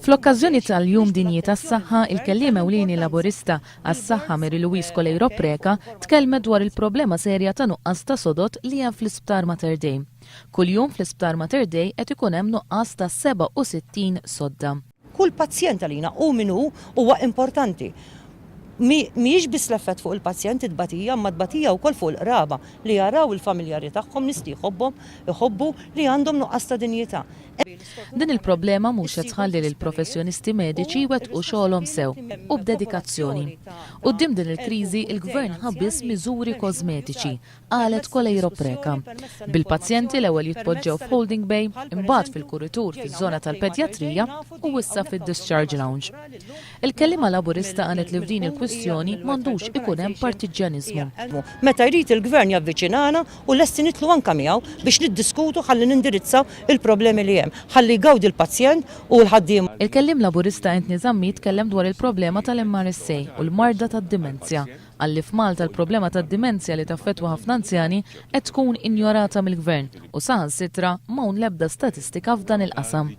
Fl-okkażjoni tal-Jum Dinji tas-Saħħa, il-kelliem ewlieni Laburista għas-Saħħa Mary Louise Colejro Preka tkellmet dwar il-problema serja ta' nuqqas ta' sodot li hemm fl-Isptar Mater Dei. Kuljum fl-Isptar Mater Dei qed ikun hemm nuqqas ta' 67 sodda. Kull pazjent għalina u minnu huwa importanti. Mhijiex biss l-effett fuq il-pazjent id-batija, ma d-batija wkoll fuq il-qraba li jaraw il-familjari tagħhom nisti jħobbu li għandhom nuqqas ta' dinjità. Din il-problema mhux qed tħalli lil professjonisti mediċi wettqu xogħolhom sew u b'dedikazzjoni. Quddiem din il-kriżi il-Gvern ħabbis miżuri kosmetiċi, qalet Colejro Preka. Bil-pazjenti l-ewwel jitpoġġew f'holding bay, imbagħad fil-kuritur fiż-żona tal-pedjatrija u issa fid-discharge lounge. Il-kelliema Laburista qalet li f'din il-kwistjoni m'għandux ikun hemm partiġjaniżmu. Meta jrid il-Gvern javviċinana u lesti nitlu anke miegħu biex niddiskutu ħalli nindirizzaw il-problemi li hemm. Ħalli jgawdi l-pazjent u l-ħaddiem. Il-kellim Laburista Anthony Zammi tkellem dwar il-problema tal-MRSA u l-marda tad-dimenzja. Għalli f'Malta l-problema tad-dimenzja li taffettwa ħafna anzjani qed tkun injorata mill-Gvern u saħansitra m'hawn l-ebda statistika f'dan il-qasam.